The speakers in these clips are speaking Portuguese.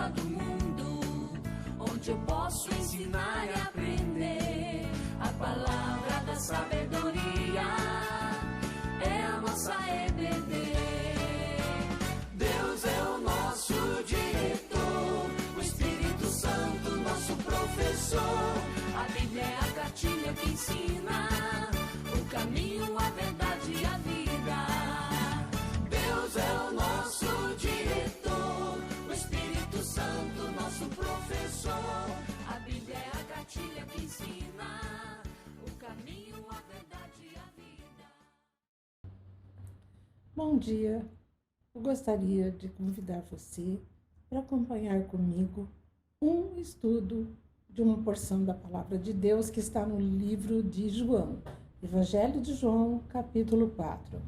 escola do mundo, onde eu posso ensinar e aprender. A palavra da sabedoria é a nossa EBD. Deus é o nosso diretor, o Espírito Santo nosso professor. A Bíblia é a cartilha que ensina o caminho, a verdade e a vida. Deus é o nosso diretor, o Espírito Santo nosso professor. A Bíblia é a cartilha que ensina o caminho, a verdade e a vida. Bom dia, eu gostaria de convidar você para acompanhar comigo um estudo de uma porção da Palavra de Deus que está no livro de João, Evangelho de João, capítulo 4.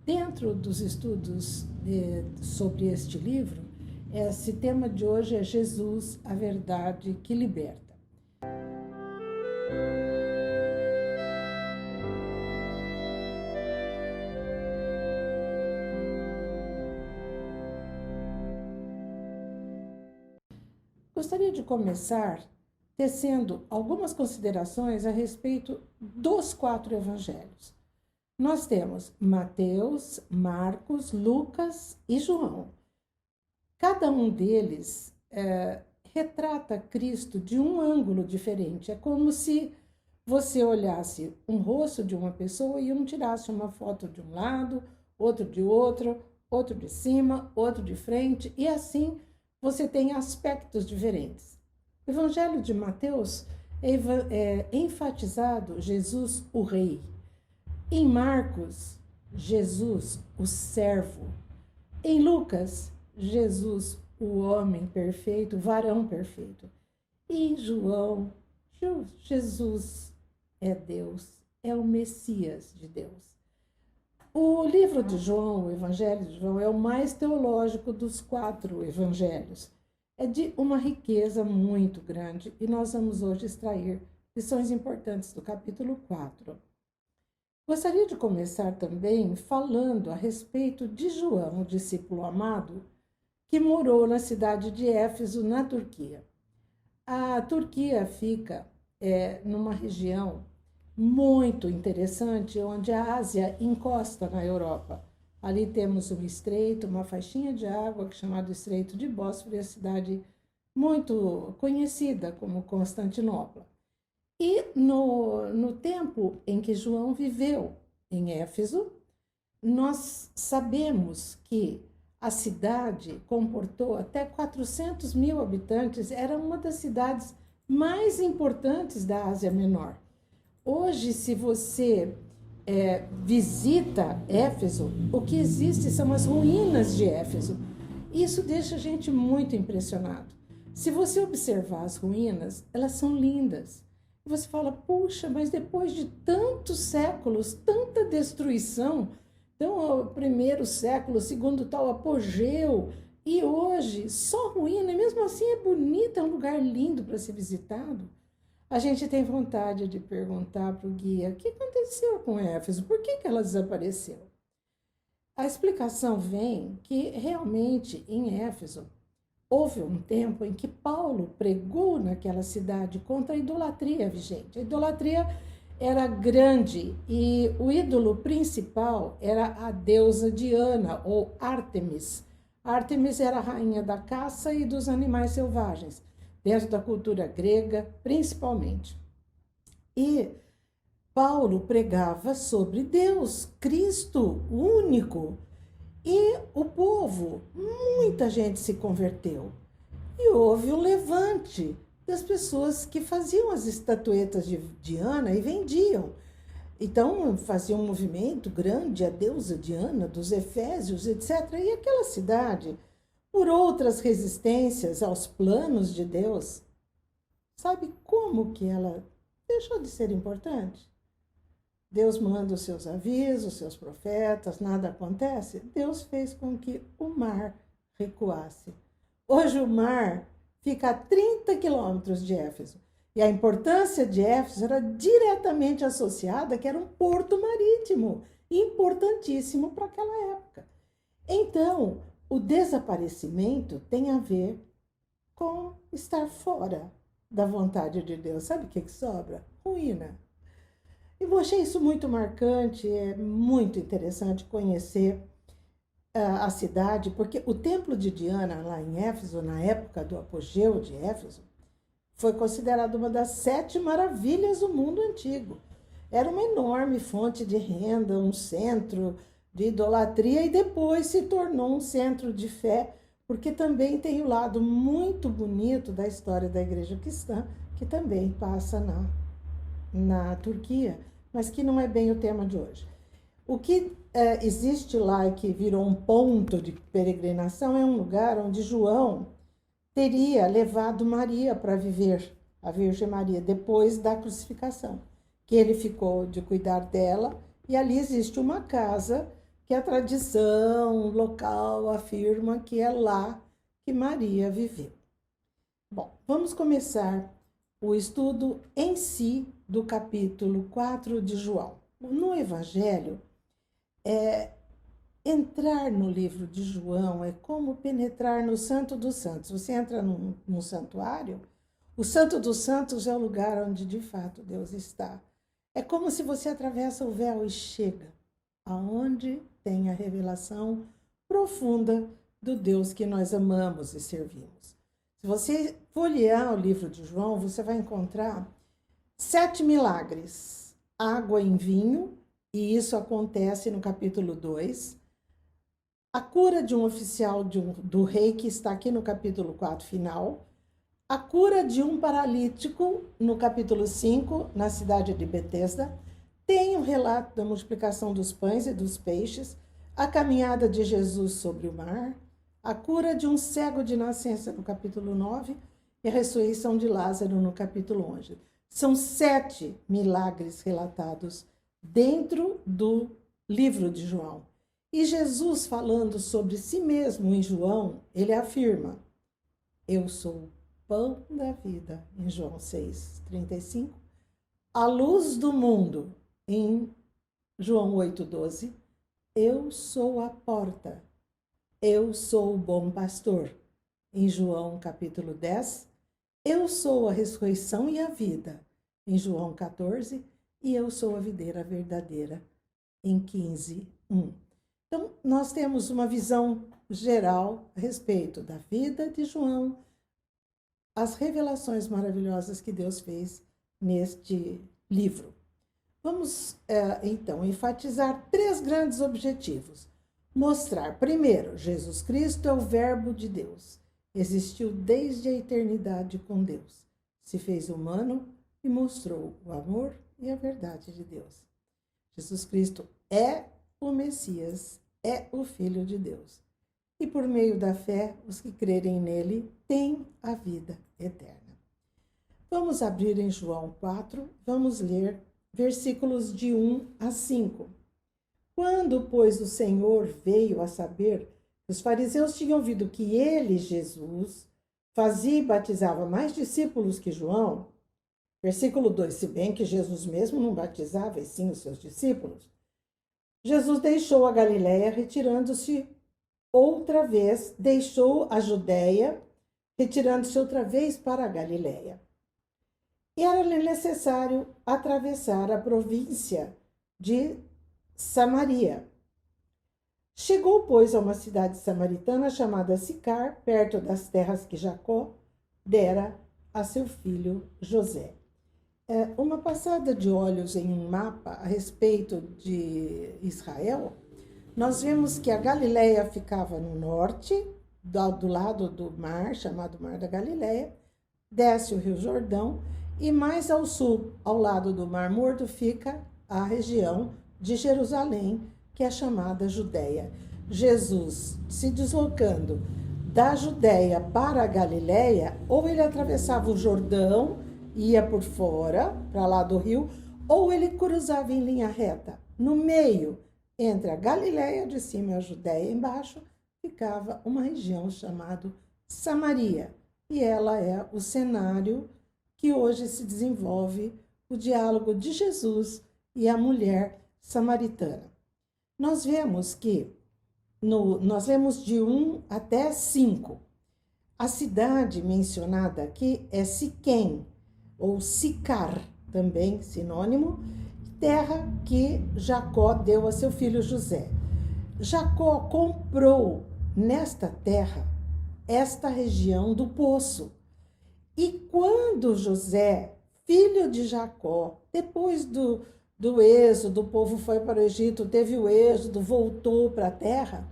Dentro dos estudos sobre este livro, esse tema de hoje é Jesus, a verdade que liberta. Gostaria de começar tecendo algumas considerações a respeito dos 4 evangelhos. Nós temos Mateus, Marcos, Lucas e João. Cada um deles retrata Cristo de um ângulo diferente. É como se você olhasse um rosto de uma pessoa e um tirasse uma foto de um lado, outro de outro, outro de cima, outro de frente, e assim você tem aspectos diferentes. O Evangelho de Mateus é enfatizado Jesus, o Rei. Em Marcos, Jesus, o servo. Em Lucas, Jesus, o homem perfeito, o varão perfeito. E em João, Jesus é Deus, é o Messias de Deus. O livro de João, o Evangelho de João, é o mais teológico dos 4 evangelhos. É de uma riqueza muito grande e nós vamos hoje extrair lições importantes do capítulo 4. Gostaria de começar também falando a respeito de João, o discípulo amado, que morou na cidade de Éfeso, na Turquia. A Turquia fica numa região muito interessante, onde a Ásia encosta na Europa. Ali temos um estreito, uma faixinha de água chamada Estreito de Bósforo, e a cidade muito conhecida como Constantinopla. E no tempo em que João viveu em Éfeso, nós sabemos que a cidade comportou até 400 mil habitantes, era uma das cidades mais importantes da Ásia Menor. Hoje, se você visita Éfeso, o que existe são as ruínas de Éfeso. Isso deixa a gente muito impressionado. Se você observar as ruínas, elas são lindas. E você fala, puxa, mas depois de tantos séculos, tanta destruição, então o 1º século, o 2º tal apogeu, e hoje só ruína, e mesmo assim é bonita, é um lugar lindo para ser visitado. A gente tem vontade de perguntar para o guia, o que aconteceu com Éfeso? Por que ela desapareceu? A explicação vem que realmente em Éfeso houve um tempo em que Paulo pregou naquela cidade contra a idolatria vigente. A idolatria era grande e o ídolo principal era a deusa Diana ou Ártemis. Ártemis era a rainha da caça e dos animais selvagens, dentro da cultura grega, principalmente. E Paulo pregava sobre Deus, Cristo único. E o povo, muita gente se converteu. E houve um levante das pessoas que faziam as estatuetas de Diana e vendiam. Então, fazia um movimento grande, a deusa Diana, dos Efésios, etc. E aquela cidade, por outras resistências aos planos de Deus, sabe como que ela deixou de ser importante? Deus manda os seus avisos, os seus profetas, nada acontece. Deus fez com que o mar recuasse. Hoje o mar fica a 30 quilômetros de Éfeso. E a importância de Éfeso era diretamente associada que era um porto marítimo, importantíssimo para aquela época. Então, o desaparecimento tem a ver com estar fora da vontade de Deus. Sabe o que sobra? Ruína. E eu achei isso muito marcante, é muito interessante conhecer a cidade, porque o templo de Diana, lá em Éfeso, na época do apogeu de Éfeso, foi considerado uma das 7 maravilhas do mundo antigo. Era uma enorme fonte de renda, um centro de idolatria, e depois se tornou um centro de fé, porque também tem o lado muito bonito da história da igreja cristã, que também passa na Turquia, mas que não é bem o tema de hoje. O que existe lá e que virou um ponto de peregrinação é um lugar onde João teria levado Maria para viver, a Virgem Maria, depois da crucificação, que ele ficou de cuidar dela, e ali existe uma casa que a tradição local afirma que é lá que Maria viveu. Bom, vamos começar o estudo em si do capítulo 4 de João. No Evangelho, entrar no livro de João é como penetrar no Santo dos Santos. Você entra num santuário, o Santo dos Santos é o lugar onde de fato Deus está. É como se você atravessa o véu e chega aonde tem a revelação profunda do Deus que nós amamos e servimos. Se você folhear o livro de João, você vai encontrar 7 milagres. Água em vinho, e isso acontece no capítulo 2. A cura de um oficial do rei, que está aqui no capítulo 4 final. A cura de um paralítico no capítulo 5, na cidade de Betesda. Tem o relato da multiplicação dos pães e dos peixes. A caminhada de Jesus sobre o mar. A cura de um cego de nascença no capítulo 9. E a ressurreição de Lázaro no capítulo 11. São 7 milagres relatados dentro do livro de João. E Jesus, falando sobre si mesmo em João, ele afirma: eu sou o pão da vida, em João 6:35, a luz do mundo, em João 8:12, eu sou a porta, eu sou o bom pastor, em João capítulo 10, eu sou a ressurreição e a vida, em João 14, e eu sou a videira verdadeira, em 15:1. Então, nós temos uma visão geral a respeito da vida de João, as revelações maravilhosas que Deus fez neste livro. Vamos, então, enfatizar 3 grandes objetivos. Mostrar, primeiro, Jesus Cristo é o Verbo de Deus. Existiu desde a eternidade com Deus. Se fez humano e mostrou o amor e a verdade de Deus. Jesus Cristo é o Messias, é o Filho de Deus. E por meio da fé, os que crerem nele têm a vida eterna. Vamos abrir em João 4, vamos ler versículos de 1 a 5. Quando, pois, o Senhor veio a saber que os fariseus tinham ouvido que ele, Jesus, fazia e batizava mais discípulos que João, versículo 2, se bem que Jesus mesmo não batizava, e sim os seus discípulos, Jesus deixou a Galiléia, retirando-se outra vez, deixou a Judéia, retirando-se outra vez para a Galiléia. E era-lhe necessário atravessar a província de Samaria. Chegou, pois, a uma cidade samaritana chamada Sicar, perto das terras que Jacó dera a seu filho José. Uma passada de olhos em um mapa a respeito de Israel, nós vemos que a Galiléia ficava no norte, do lado do mar, chamado Mar da Galiléia, desce o Rio Jordão, e mais ao sul, ao lado do Mar Morto, fica a região de Jerusalém, que é chamada Judéia. Jesus, se deslocando da Judéia para a Galiléia, ou ele atravessava o Jordão, ia por fora, para lá do rio, ou ele cruzava em linha reta. No meio, entre a Galiléia de cima e a Judéia embaixo, ficava uma região chamada Samaria. E ela é o cenário que hoje se desenvolve o diálogo de Jesus e a mulher samaritana. Nós vemos que, nós lemos de 1 até 5. A cidade mencionada aqui é Siquém, ou Sicar, também sinônimo, terra que Jacó deu a seu filho José. Jacó comprou nesta terra esta região do poço. E quando José, filho de Jacó, depois do êxodo, o povo foi para o Egito, teve o êxodo, voltou para a terra,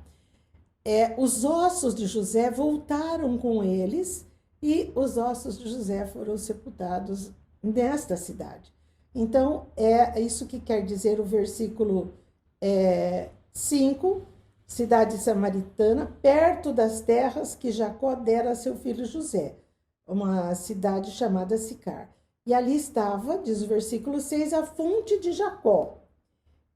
os ossos de José voltaram com eles e os ossos de José foram sepultados nesta cidade. Então, é isso que quer dizer o versículo 5, cidade samaritana, perto das terras que Jacó dera a seu filho José, uma cidade chamada Sicar. E ali estava, diz o versículo 6, a fonte de Jacó.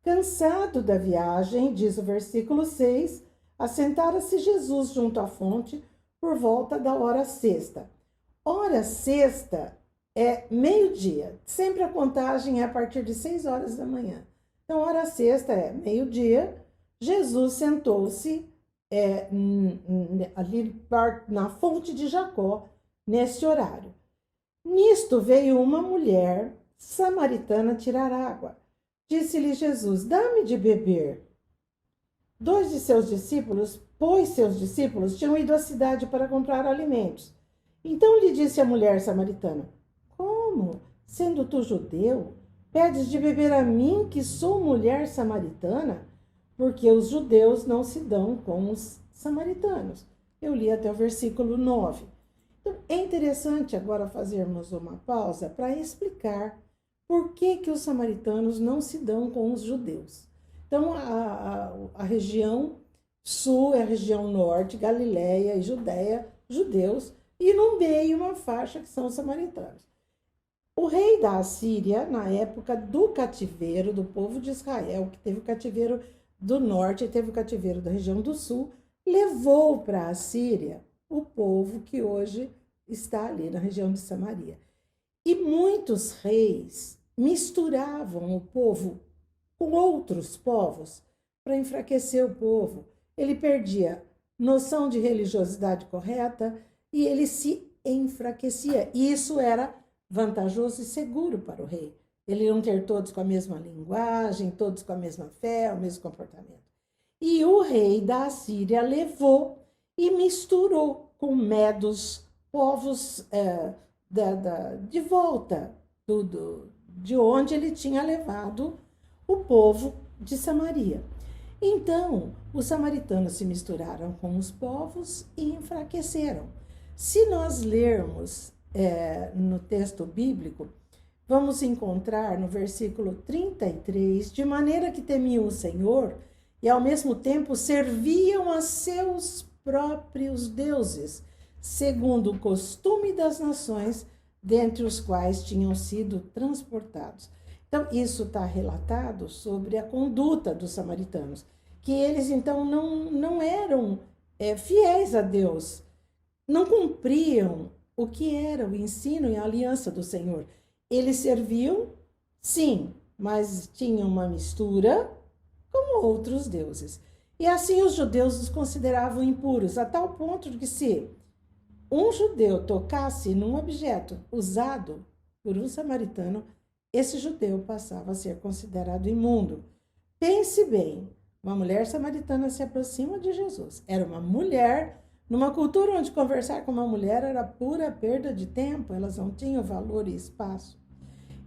Cansado da viagem, diz o versículo 6, assentara-se Jesus junto à fonte por volta da hora sexta. Hora sexta é meio-dia. Sempre a contagem é a partir de 6 horas da manhã. Então, hora sexta é meio-dia. Jesus sentou-se ali na fonte de Jacó, nesse horário. Nisto veio uma mulher samaritana tirar água. Disse-lhe Jesus, dá-me de beber. Dois de seus discípulos, pois seus discípulos tinham ido à cidade para comprar alimentos. Então lhe disse a mulher samaritana, como, sendo tu judeu, pedes de beber a mim, que sou mulher samaritana? Porque os judeus não se dão com os samaritanos. Eu li até o versículo 9. Então, é interessante agora fazermos uma pausa para explicar por que os samaritanos não se dão com os judeus. Então, a região sul é a região norte, Galileia e Judéia, judeus, e no meio uma faixa que são os samaritanos. O rei da Assíria, na época do cativeiro do povo de Israel, que teve o cativeiro do norte e teve o cativeiro da região do sul, levou para a Assíria o povo que hoje está ali na região de Samaria. E muitos reis misturavam o povo com outros povos para enfraquecer o povo. Ele perdia noção de religiosidade correta e ele se enfraquecia. E isso era vantajoso e seguro para o rei. Ele não ter todos com a mesma linguagem, todos com a mesma fé, o mesmo comportamento. E o rei da Assíria levou e misturou com medos, povos de volta de onde ele tinha levado o povo de Samaria. Então, os samaritanos se misturaram com os povos e enfraqueceram. Se nós lermos no texto bíblico, vamos encontrar no versículo 33, de maneira que temiam o Senhor e ao mesmo tempo serviam a seus próprios deuses, segundo o costume das nações dentre os quais tinham sido transportados. Então, isso está relatado sobre a conduta dos samaritanos, que eles então não eram fiéis a Deus, não cumpriam o que era o ensino e a aliança do Senhor. Eles serviam, sim, mas tinham uma mistura com outros deuses. E assim os judeus os consideravam impuros, a tal ponto de que se um judeu tocasse num objeto usado por um samaritano, esse judeu passava a ser considerado imundo. Pense bem, uma mulher samaritana se aproxima de Jesus. Era uma mulher, numa cultura onde conversar com uma mulher era pura perda de tempo, elas não tinham valor e espaço.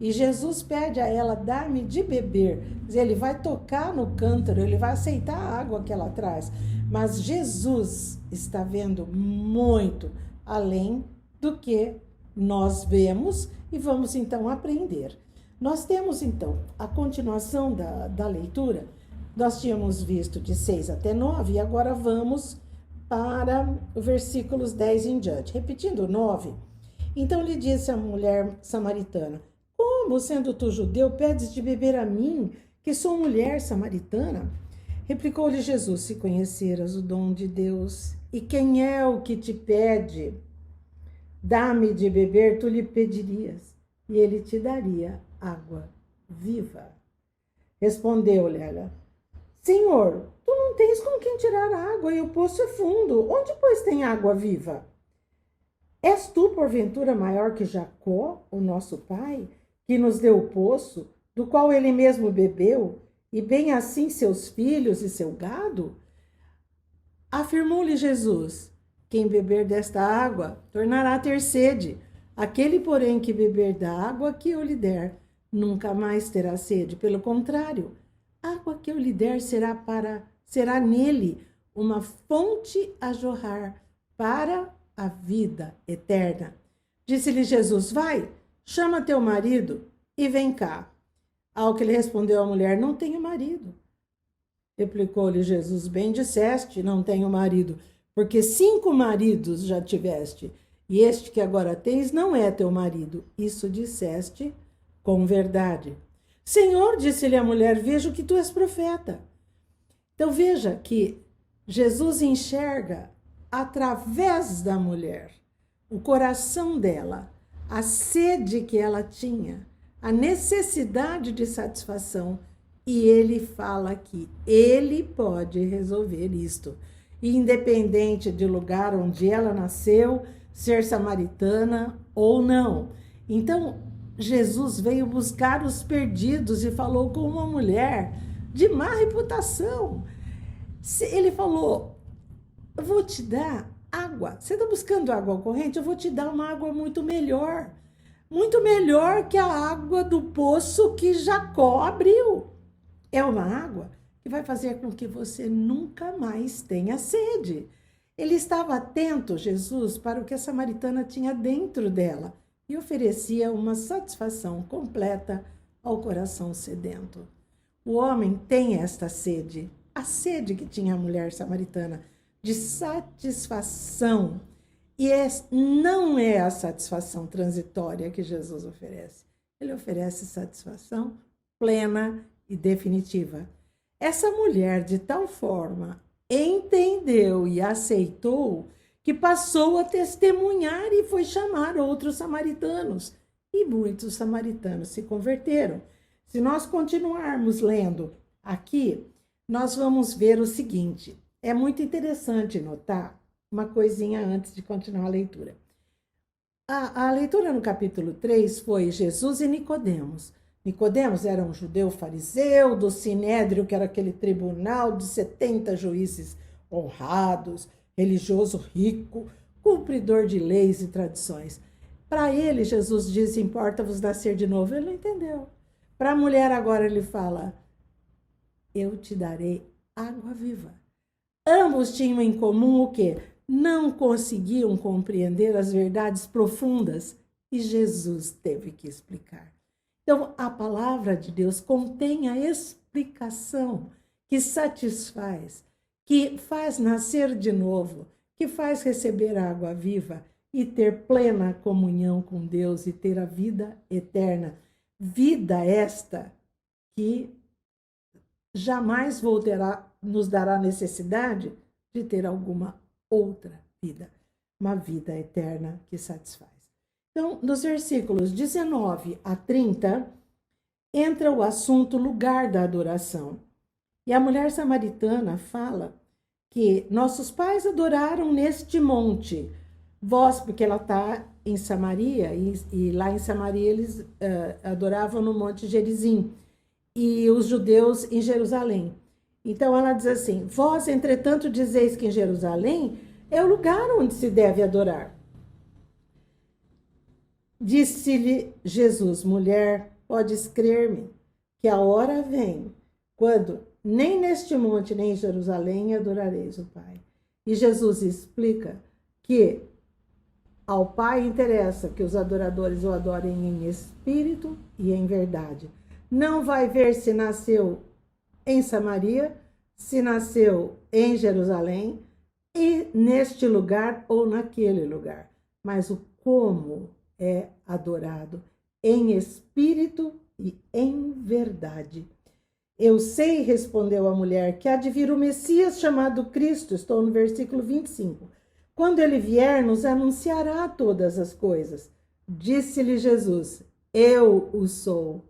E Jesus pede a ela, dá-me de beber. Ele vai tocar no cântaro, ele vai aceitar a água que ela traz. Mas Jesus está vendo muito além do que nós vemos e vamos então aprender. Nós temos então a continuação da leitura. Nós tínhamos visto de 6 até 9 e agora vamos para os versículos 10 em diante. Repetindo o 9, então lhe disse a mulher samaritana, como, sendo tu judeu, pedes de beber a mim, que sou mulher samaritana? Replicou-lhe Jesus, se conheceras o dom de Deus, e quem é o que te pede, dá-me de beber, tu lhe pedirias, e ele te daria água viva. Respondeu-lhe ela, Senhor, tu não tens com quem tirar água, e o poço é fundo. Onde, pois, tem água viva? És tu, porventura, maior que Jacó, o nosso pai, que nos deu o poço, do qual ele mesmo bebeu, e bem assim seus filhos e seu gado? Afirmou-lhe Jesus: quem beber desta água tornará a ter sede. Aquele, porém, que beber da água que eu lhe der, nunca mais terá sede. Pelo contrário, a água que eu lhe der será nele uma fonte a jorrar para a vida eterna. Disse-lhe Jesus: vai, chama teu marido e vem cá. Ao que lhe respondeu a mulher: não tenho marido. Replicou-lhe Jesus: bem disseste, não tenho marido, porque 5 maridos já tiveste, e este que agora tens não é teu marido. Isso disseste com verdade. Senhor, disse-lhe a mulher, vejo que tu és profeta. Então veja que Jesus enxerga através da mulher o coração dela, a sede que ela tinha, a necessidade de satisfação, e ele fala que ele pode resolver isto, independente do lugar onde ela nasceu, ser samaritana ou não. Então, Jesus veio buscar os perdidos e falou com uma mulher de má reputação. Ele falou: eu vou te dar água. Você está buscando água corrente? Eu vou te dar uma água muito melhor que a água do poço que Jacó abriu. É uma água que vai fazer com que você nunca mais tenha sede. Ele estava atento, Jesus, para o que a samaritana tinha dentro dela e oferecia uma satisfação completa ao coração sedento. O homem tem esta sede, a sede que tinha a mulher samaritana, de satisfação. E não é a satisfação transitória que Jesus oferece. Ele oferece satisfação plena e definitiva. Essa mulher, de tal forma, entendeu e aceitou que passou a testemunhar e foi chamar outros samaritanos. E muitos samaritanos se converteram. Se nós continuarmos lendo aqui, nós vamos ver o seguinte. É muito interessante notar uma coisinha antes de continuar a leitura. A leitura no capítulo 3 foi Jesus e Nicodemos. Nicodemos era um judeu fariseu do Sinédrio, que era aquele tribunal de 70 juízes honrados, religioso rico, cumpridor de leis e tradições. Para ele, Jesus diz: importa-vos nascer de novo. Ele não entendeu. Para a mulher agora ele fala: eu te darei água viva. Ambos tinham em comum o quê? Não conseguiam compreender as verdades profundas e Jesus teve que explicar. Então, a palavra de Deus contém a explicação que satisfaz, que faz nascer de novo, que faz receber a água viva e ter plena comunhão com Deus e ter a vida eterna. Vida esta que jamais nos dará necessidade de ter alguma outra vida, uma vida eterna que satisfaz. Então, nos versículos 19 a 30, entra o assunto lugar da adoração. E a mulher samaritana fala que nossos pais adoraram neste monte. Vós, porque ela está em Samaria, e lá em Samaria eles adoravam no Monte Gerizim, e os judeus em Jerusalém. Então ela diz assim: vós, entretanto, dizeis que em Jerusalém é o lugar onde se deve adorar. Disse-lhe Jesus: mulher, podes crer-me, que a hora vem, quando nem neste monte, nem em Jerusalém adorareis o Pai. E Jesus explica que ao Pai interessa que os adoradores o adorem em espírito e em verdade. Não vai ver se nasceu em Samaria, se nasceu em Jerusalém, e neste lugar ou naquele lugar, mas o como é adorado em espírito e em verdade. Eu sei, respondeu a mulher, que há de vir o Messias chamado Cristo, estou no versículo 25. Quando ele vier, nos anunciará todas as coisas. Disse-lhe Jesus: eu o sou,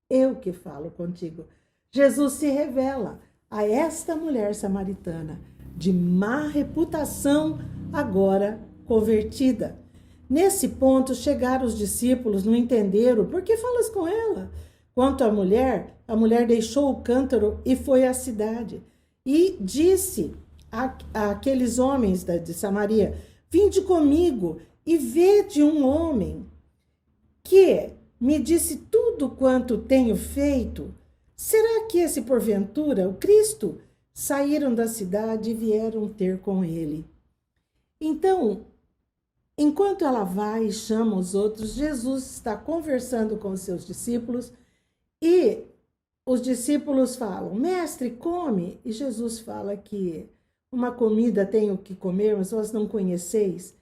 eu que falo contigo. Jesus se revela a esta mulher samaritana, de má reputação, agora convertida. Nesse ponto, chegaram os discípulos, não entenderam. Por que falas com ela? Quanto à mulher, a mulher deixou o cântaro e foi à cidade. E disse àqueles homens de Samaria: vinde comigo e vede um homem que me disse tudo quanto tenho feito. Será que esse, porventura, o Cristo? Saíram da cidade e vieram ter com ele. Então, enquanto ela vai e chama os outros, Jesus está conversando com os seus discípulos e os discípulos falam: mestre, come. E Jesus fala que uma comida tenho que comer, mas vós não conheceis.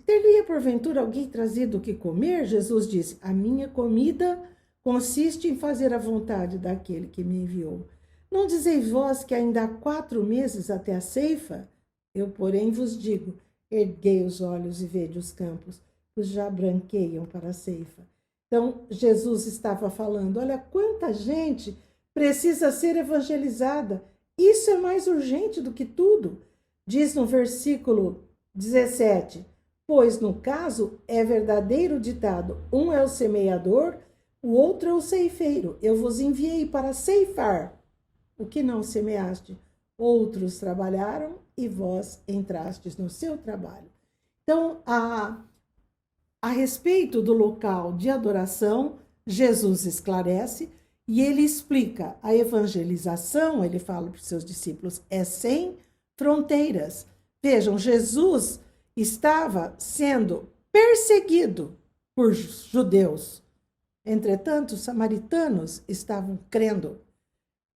Teria porventura alguém trazido o que comer? Jesus disse: a minha comida consiste em fazer a vontade daquele que me enviou. Não dizeis vós que ainda há 4 meses até a ceifa? Eu, porém, vos digo: erguei os olhos e vede os campos, pois já branqueiam para a ceifa. Então, Jesus estava falando: olha quanta gente precisa ser evangelizada. Isso é mais urgente do que tudo. Diz no versículo 17: pois, no caso, é verdadeiro ditado: um é o semeador, o outro é o ceifeiro. Eu vos enviei para ceifar o que não semeaste. Outros trabalharam e vós entrastes no seu trabalho. Então, a respeito do local de adoração, Jesus esclarece e ele explica: a evangelização, ele fala para os seus discípulos, é sem fronteiras. Vejam, Jesus estava sendo perseguido por judeus. Entretanto, os samaritanos estavam crendo.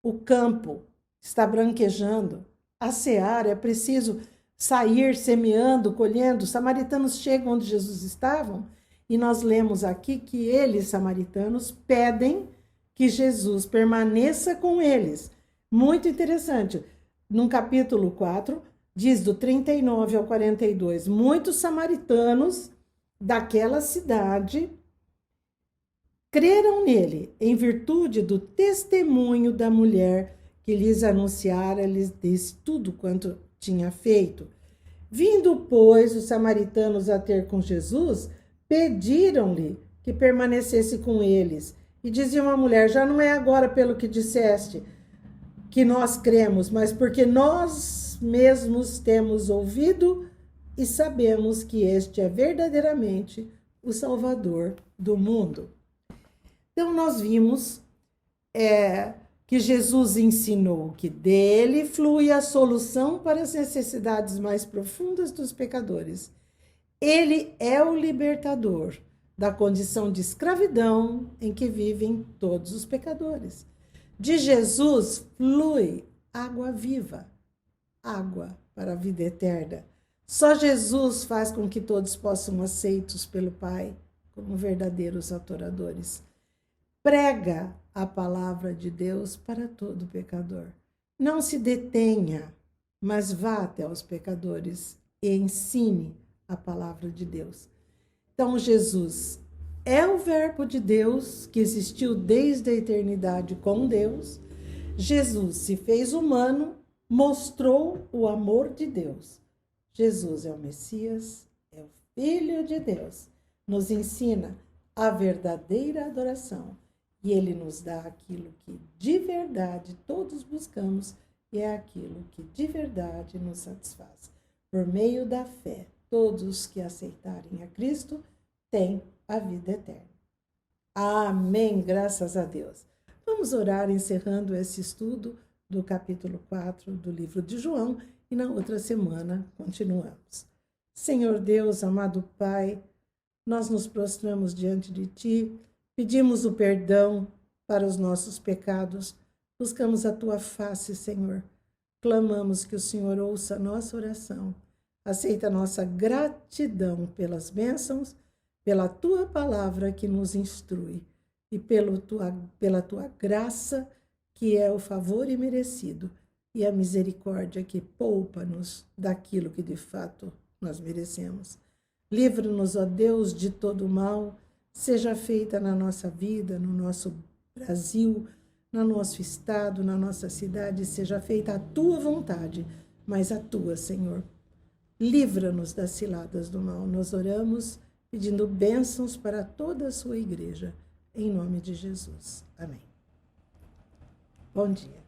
O campo está branquejando. A seara, é preciso sair semeando, colhendo. Os samaritanos chegam onde Jesus estava e nós lemos aqui que eles, samaritanos, pedem que Jesus permaneça com eles. Muito interessante. No capítulo 4, diz do 39 ao 42, muitos samaritanos daquela cidade creram nele, em virtude do testemunho da mulher que lhes anunciara, lhes disse tudo quanto tinha feito. Vindo, pois, os samaritanos a ter com Jesus, pediram-lhe que permanecesse com eles. E diziam à mulher: já não é agora pelo que disseste que nós cremos, mas porque nós mesmos temos ouvido e sabemos que este é verdadeiramente o Salvador do mundo. Então, nós vimos que Jesus ensinou que dele flui a solução para as necessidades mais profundas dos pecadores. Ele é o libertador da condição de escravidão em que vivem todos os pecadores. De Jesus flui água viva, água para a vida eterna. Só Jesus faz com que todos possam aceitos pelo Pai como verdadeiros adoradores. Prega a palavra de Deus para todo pecador. Não se detenha, mas vá até os pecadores e ensine a palavra de Deus. Então, Jesus é o Verbo de Deus que existiu desde a eternidade com Deus. Jesus se fez humano, mostrou o amor de Deus. Jesus é o Messias, é o Filho de Deus. Nos ensina a verdadeira adoração. E ele nos dá aquilo que de verdade todos buscamos e é aquilo que de verdade nos satisfaz. Por meio da fé, todos que aceitarem a Cristo têm a vida eterna. Amém, graças a Deus. Vamos orar encerrando esse estudo do capítulo 4 do livro de João e na outra semana continuamos. Senhor Deus, amado Pai, nós nos prostramos diante de Ti, pedimos o perdão para os nossos pecados, buscamos a Tua face, Senhor. Clamamos que o Senhor ouça a nossa oração, aceita a nossa gratidão pelas bênçãos, pela Tua palavra que nos instrui e pela Tua graça, que é o favor imerecido, e a misericórdia que poupa-nos daquilo que de fato nós merecemos. Livra-nos, ó Deus, de todo mal. Seja feita na nossa vida, no nosso Brasil, no nosso estado, na nossa cidade, seja feita a Tua vontade, mas a Tua, Senhor. livra-nos das ciladas do mal. Nós oramos pedindo bênçãos para toda a sua igreja, em nome de Jesus. Amém. Bom dia.